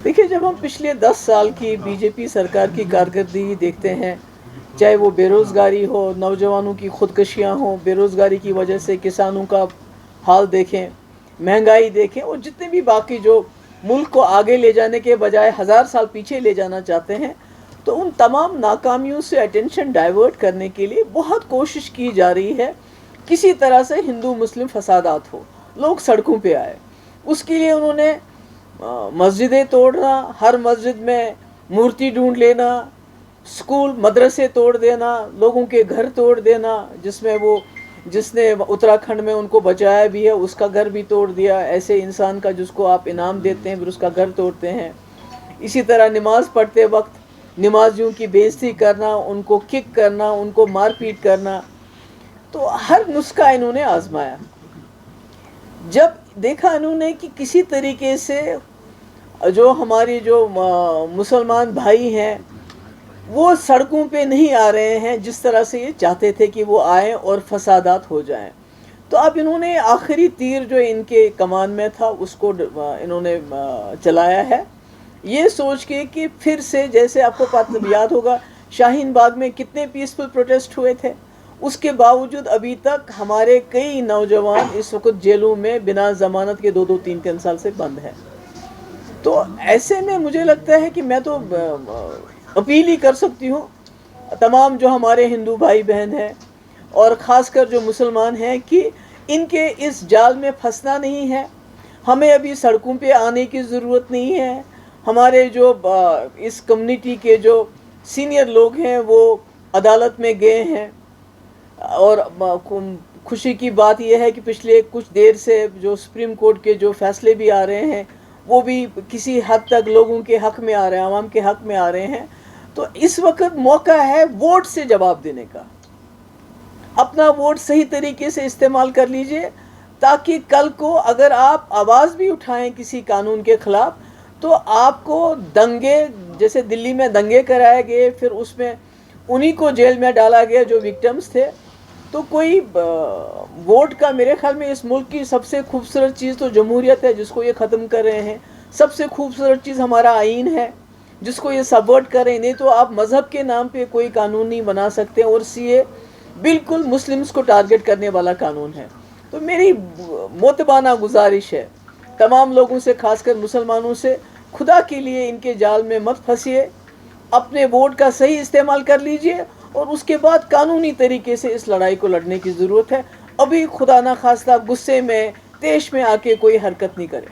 देखिए, जब हम पिछले 10 साल की बीजेपी सरकार की कारकर्दगी देखते हैं, चाहे वो बेरोज़गारी हो, नौजवानों की खुदकुशियां हों, बेरोज़गारी की वजह से किसानों का हाल देखें, महंगाई देखें और जितने भी बाकी जो मुल्क को आगे ले जाने के बजाय 1000 साल पीछे ले जाना चाहते हैं, तो उन तमाम नाकामियों से अटेंशन डाइवर्ट करने के लिए बहुत कोशिश की जा रही है। किसी तरह से हिंदू मुस्लिम फसादात हो, लोग सड़कों पे आए। उसके लिए उन्होंने मस्जिदें तोड़ना, हर मस्जिद में मूर्ति ढूंढ लेना, स्कूल मदरसे तोड़ देना, लोगों के घर तोड़ देना, जिसमें वो जिसने उत्तराखंड में उनको बचाया भी है उसका घर भी तोड़ दिया। ऐसे इंसान का जिसको आप इनाम देते हैं फिर उसका घर तोड़ते हैं। इसी तरह नमाज पढ़ते वक्त नमाजियों की बेइज्जती करना, उनको किक करना, उनको मार पीट करना, तो हर नुस्खा इन्होंने आजमाया। जब देखा इन्होंने कि किसी तरीके से जो हमारी जो मुसलमान भाई हैं वो सड़कों पे नहीं आ रहे हैं जिस तरह से ये चाहते थे कि वो आएँ और फसादात हो जाएं, तो अब इन्होंने आखिरी तीर जो इनके कमान में था उसको इन्होंने चलाया है, ये सोच के कि फिर से, जैसे आपको पता याद होगा शाहीन बाग में कितने पीसफुल प्रोटेस्ट हुए थे, उसके बावजूद अभी तक हमारे कई नौजवान इस वक्त जेलों में बिना ज़मानत के 2-2, 3-3 साल से बंद हैं। तो ऐसे में मुझे लगता है कि मैं तो अपील ही कर सकती हूँ तमाम जो हमारे हिंदू भाई बहन हैं और ख़ासकर जो मुसलमान हैं कि इनके इस जाल में फंसना नहीं है। हमें अभी सड़कों पे आने की ज़रूरत नहीं है। हमारे जो इस कम्युनिटी के जो सीनियर लोग हैं वो अदालत में गए हैं और खुशी की बात यह है कि पिछले कुछ देर से जो सुप्रीम कोर्ट के जो फैसले भी आ रहे हैं वो भी किसी हद तक लोगों के हक़ में आ रहे हैं, आवाम के हक़ में आ रहे हैं। तो इस वक्त मौका है वोट से जवाब देने का। अपना वोट सही तरीके से इस्तेमाल कर लीजिए ताकि कल को अगर आप आवाज़ भी उठाएं किसी कानून के ख़िलाफ़ तो आपको दंगे, जैसे दिल्ली में दंगे कराए गए फिर उसमें उन्हीं को जेल में डाला गया जो विक्टिम्स थे, तो कोई वोट का, मेरे ख्याल में इस मुल्क की सबसे खूबसूरत चीज़ तो जमहूरियत है जिसको ये ख़त्म कर रहे हैं। सबसे खूबसूरत चीज़ हमारा आइन है जिसको ये सबवर्ट कर रहे हैं। नहीं तो आप मज़हब के नाम पे कोई कानून नहीं बना सकते और सीए बिल्कुल मुस्लिम्स को टारगेट करने वाला कानून है। तो मेरी मोतबाना गुजारिश है तमाम लोगों से, खासकर मुसलमानों से, खुदा के लिए इनके जाल में मत फंसिए, अपने वोट का सही इस्तेमाल कर लीजिए और उसके बाद कानूनी तरीके से इस लड़ाई को लड़ने की ज़रूरत है। अभी खुदा ना खास्ता गुस्से में, तेश में आके कोई हरकत नहीं करे।